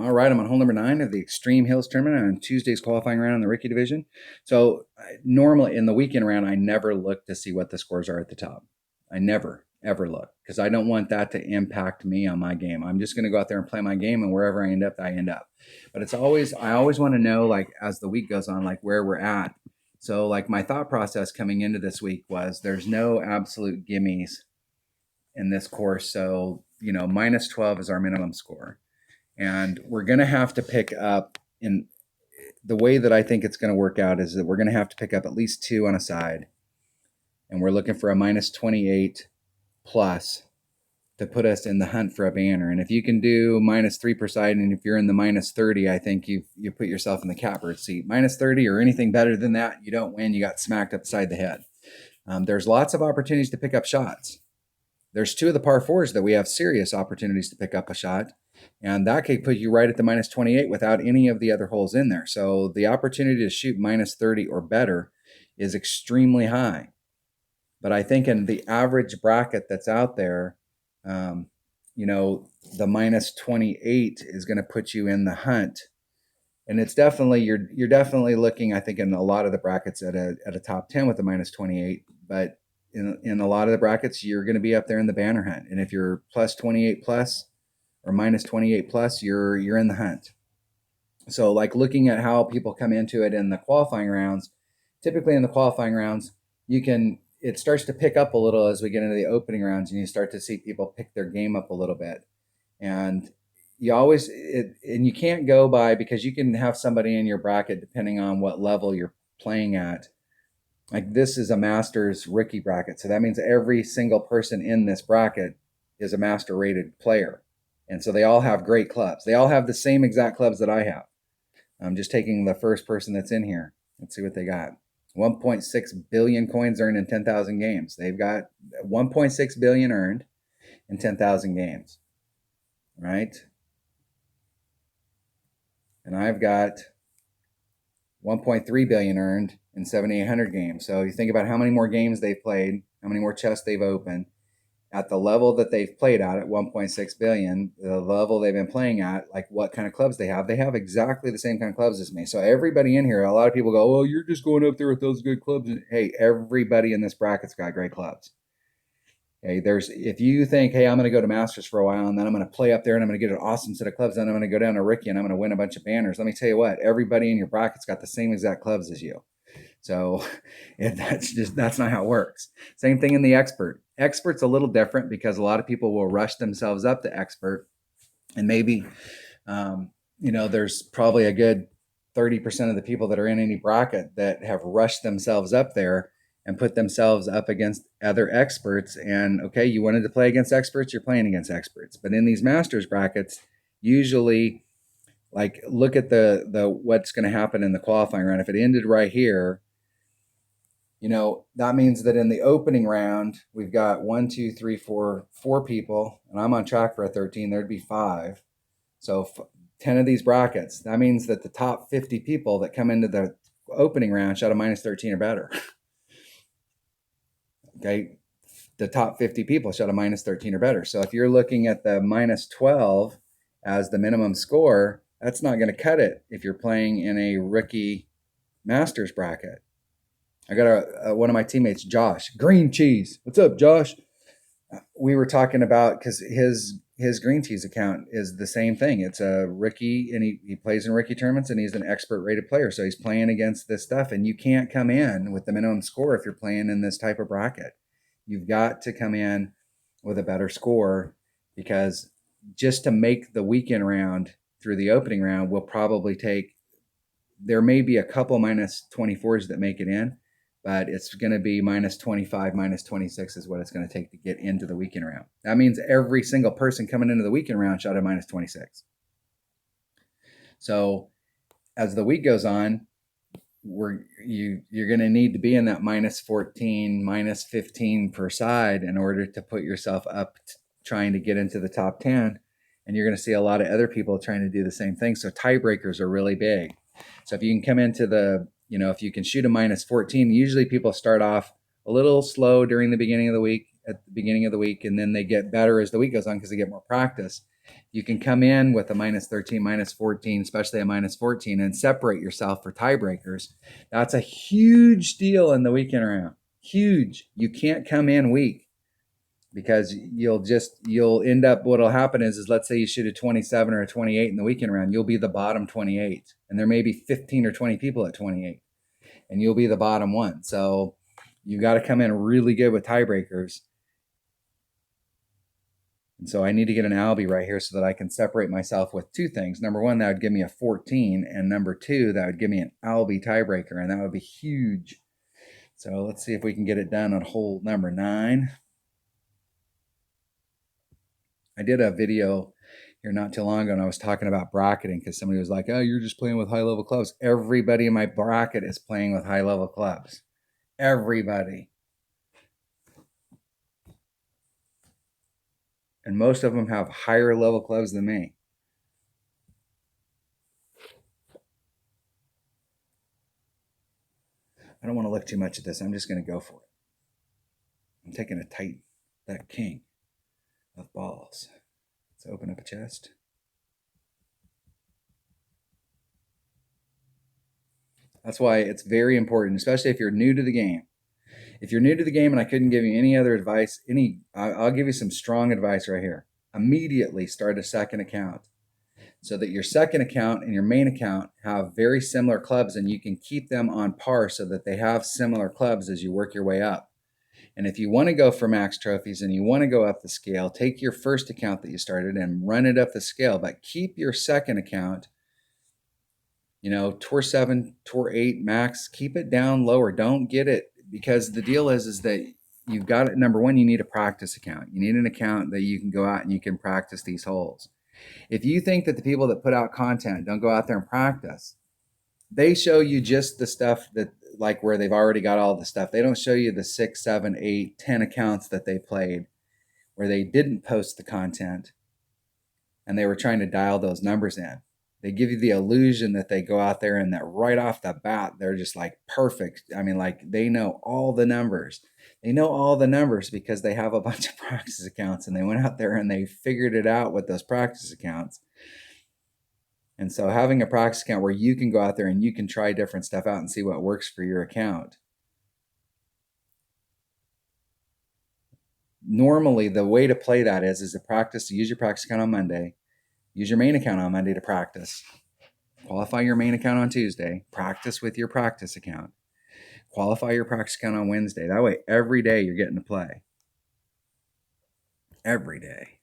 All right, I'm on hole number 9 of the Extreme Hills tournament on Tuesday's qualifying round in the Ricky division. So normally in the weekend round, I never look to see what the scores are at the top. I never ever look because I don't want that to impact me on my game. I'm just going to go out there and play my game, and wherever I end up, I end up. But I always want to know, like, as the week goes on, like where we're at. So like my thought process coming into this week was there's no absolute gimmies in this course. So minus 12 is our minimum score, and we're going to have to pick up in the way that I think it's going to work out is that we're going to have to pick up at least 2 on a side, and we're looking for a minus 28 plus to put us in the hunt for a banner. And if you can do minus 3 per side, and if you're in the minus 30, I think you put yourself in the catbird seat. Minus 30 or anything better than that, you don't win. You got smacked upside the head. There's lots of opportunities to pick up shots. There's 2 of the par 4s that we have serious opportunities to pick up a shot, and that could put you right at the minus 28 without any of the other holes in there. So the opportunity to shoot minus 30 or better is extremely high. But I think in the average bracket that's out there, the minus 28 is going to put you in the hunt. And it's definitely, you're definitely looking, I think, in a lot of the brackets at a top 10 with the minus 28. But in a lot of the brackets, you're going to be up there in the banner hunt. And if you're plus 28 plus or minus 28 plus, you're in the hunt. So like looking at how people come into it in the qualifying rounds, typically in the qualifying rounds, it starts to pick up a little as we get into the opening rounds, and you start to see people pick their game up a little bit. And you can't go by, because you can have somebody in your bracket depending on what level you're playing at. Like this is a Masters rookie bracket. So that means every single person in this bracket is a master rated player. And so they all have great clubs. They all have the same exact clubs that I have. I'm just taking the first person that's in here. Let's see what they got. 1.6 billion coins earned in 10,000 games. They've got 1.6 billion earned in 10,000 games, right? And I've got 1.3 billion earned in 7,800 games. So you think about how many more games they've played, how many more chests they've opened at the level that they've played at 1.6 billion, the level they've been playing at, like what kind of clubs they have exactly the same kind of clubs as me. So everybody in here, a lot of people go, well, you're just going up there with those good clubs. Hey, everybody in this bracket's got great clubs. Okay, if you think, hey, I'm going to go to Masters for a while, and then I'm going to play up there and I'm going to get an awesome set of clubs, then I'm going to go down to Ricky and I'm going to win a bunch of banners. Let me tell you what, everybody in your bracket's got the same exact clubs as you. So that's not how it works. Same thing in the expert. Expert's a little different because a lot of people will rush themselves up to expert, and maybe there's probably a good 30% of the people that are in any bracket that have rushed themselves up there and put themselves up against other experts. And okay, you wanted to play against experts, you're playing against experts. But in these Masters brackets, usually, like, look at the what's going to happen in the qualifying round. If it ended right here, that means that in the opening round, we've got 4 people, and I'm on track for a 13. There'd be 5. So 10 of these brackets. That means that the top 50 people that come into the opening round shot a minus 13 or better. Okay. The top 50 people shot a minus 13 or better. So if you're looking at the minus 12 as the minimum score, that's not going to cut it if you're playing in a rookie Masters bracket. I got one of my teammates, Josh, Green Cheese. What's up, Josh? We were talking about, because his Green Cheese account is the same thing. It's a rookie, and he plays in rookie tournaments, and he's an expert rated player. So he's playing against this stuff, and you can't come in with the minimum score if you're playing in this type of bracket. You've got to come in with a better score, because just to make the weekend round through the opening round will probably there may be a couple minus 24s that make it in, but it's going to be minus 25, minus 26 is what it's going to take to get into the weekend round. That means every single person coming into the weekend round shot a minus 26. So as the week goes on, you're going to need to be in that minus 14, minus 15 per side in order to put yourself up trying to get into the top 10. And you're going to see a lot of other people trying to do the same thing. So tiebreakers are really big. So if you can come into if you can shoot a minus 14, usually people start off a little slow at the beginning of the week, and then they get better as the week goes on because they get more practice. You can come in with a minus 13, minus 14, especially a minus 14, and separate yourself for tiebreakers. That's a huge deal in the weekend round. Huge. You can't come in weak because you'll end up, what'll happen is let's say you shoot a 27 or a 28 in the weekend round, you'll be the bottom 28, and there may be 15 or 20 people at 28, and you'll be the bottom one. So you got to come in really good with tiebreakers. And so I need to get an Albie right here so that I can separate myself with two things. Number one, that would give me a 14, and number two, that would give me an Albie tiebreaker, and that would be huge. So let's see if we can get it done on hole number 9. I did a video here not too long ago, and I was talking about bracketing because somebody was like, oh, you're just playing with high-level clubs. Everybody in my bracket is playing with high-level clubs. Everybody. And most of them have higher level clubs than me. I don't want to look too much at this. I'm just going to go for it. I'm taking a tight, that king of balls. Let's open up a chest. That's why it's very important, especially if you're new to the game. If you're new to the game and I couldn't give you any other advice, I'll give you some strong advice right here. Immediately start a second account so that your second account and your main account have very similar clubs, and you can keep them on par so that they have similar clubs as you work your way up. And if you want to go for max trophies and you want to go up the scale, take your first account that you started and run it up the scale, but keep your second account, Tour 7, Tour 8, max, keep it down lower. Don't get it, because the deal is that you've got it. Number one, you need a practice account. You need an account that you can go out and you can practice these holes. If you think that the people that put out content don't go out there and practice, they show you just the stuff that, like, where they've already got all the stuff. They don't show you the 6, 7, 8, 10 accounts that they played where they didn't post the content and they were trying to dial those numbers in. They give you the illusion that they go out there and that right off the bat, they're just like perfect. I mean, like, they know all the numbers. They know all the numbers because they have a bunch of practice accounts and they went out there and they figured it out with those practice accounts. And so having a practice account where you can go out there and you can try different stuff out and see what works for your account. Normally, the way to play that is to use your practice account on Monday, use your main account on Monday to practice, qualify your main account on Tuesday, practice with your practice account, qualify your practice account on Wednesday. That way, every day you're getting to play. Every day.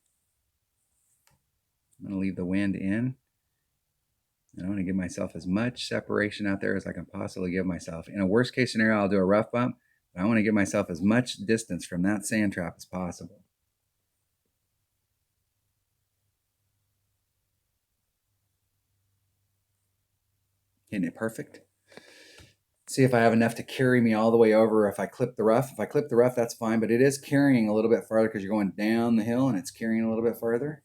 I'm going to leave the wind in. And I want to give myself as much separation out there as I can possibly give myself. In a worst case scenario, I'll do a rough bump, but I want to give myself as much distance from that sand trap as possible. Hitting it perfect. See if I have enough to carry me all the way over. If I clip the rough, that's fine, but it is carrying a little bit farther because you're going down the hill and it's carrying a little bit farther.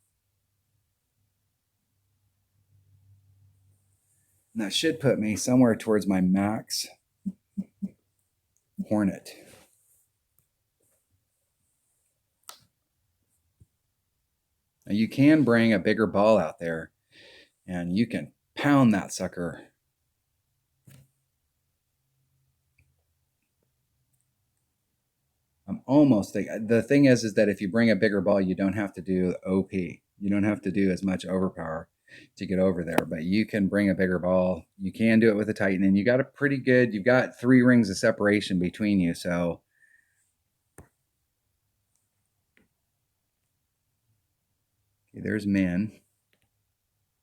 And that should put me somewhere towards my max Hornet. Now you can bring a bigger ball out there and you can pound that sucker. I'm almost the thing is that if you bring a bigger ball, you don't have to do OP. You don't have to do as much overpower to get over there, but you can bring a bigger ball. You can do it with a Titan, and you got you've got 3 rings of separation between you. So okay, there's Min.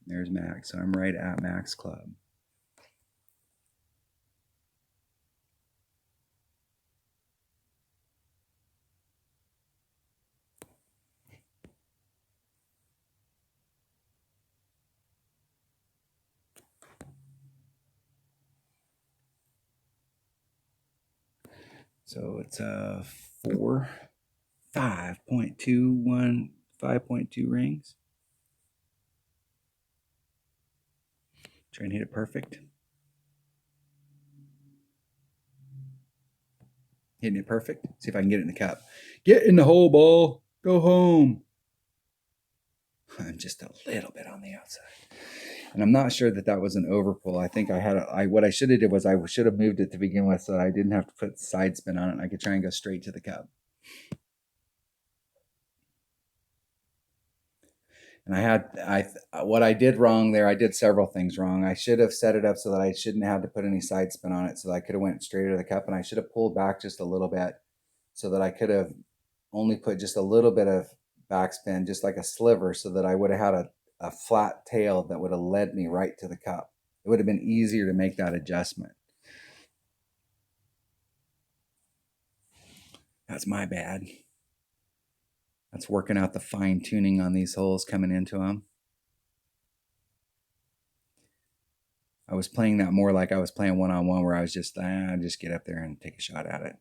There's Max. So I'm right at Max Club. So it's a 5.21, 5.2 rings. Try and hit it perfect. Hitting it perfect. See if I can get it in the cup. Get in the hole, ball. Go home. just a little bit on the outside. And I'm not sure that that was an overpull. I think what I should have did was I should have moved it to begin with so that I didn't have to put side spin on it. And I could try and go straight to the cup. And what I did wrong there, I did several things wrong. I should have set it up so that I shouldn't have to put any side spin on it, so that I could have went straight to the cup, and I should have pulled back just a little bit so that I could have only put just a little bit of backspin, just like a sliver, so that I would have had a flat tail that would have led me right to the cup. It would have been easier to make that adjustment. That's my bad. That's working out the fine tuning on these holes coming into them. I was playing that more like I was playing one-on-one, where I was just get up there and take a shot at it,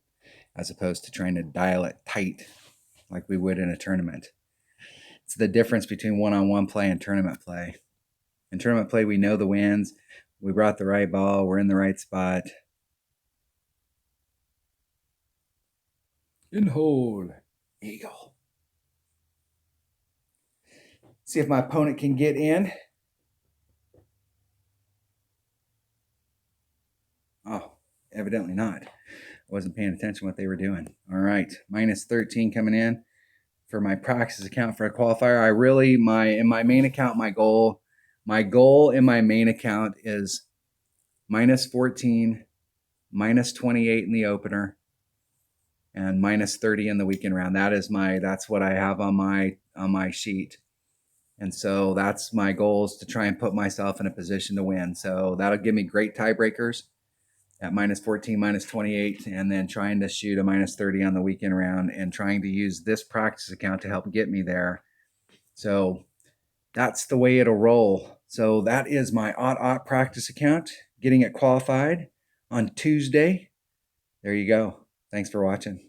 as opposed to trying to dial it tight like we would in a tournament. It's the difference between one-on-one play and tournament play. In tournament play, we know the wins. We brought the right ball. We're in the right spot. In hole. Eagle. See if my opponent can get in. Oh, evidently not. I wasn't paying attention to what they were doing. All right, minus 13 coming in for my practice account for a qualifier. In my main account, my goal in my main account is minus 14, minus 28 in the opener, and minus 30 in the weekend round. That's what I have on my sheet. And so that's my goal, is to try and put myself in a position to win. So that'll give me great tiebreakers at minus 14, minus 28, and then trying to shoot a minus 30 on the weekend round, and trying to use this practice account to help get me there. So that's the way it'll roll. So that is my OTT practice account, getting it qualified on Tuesday. There you go. Thanks for watching.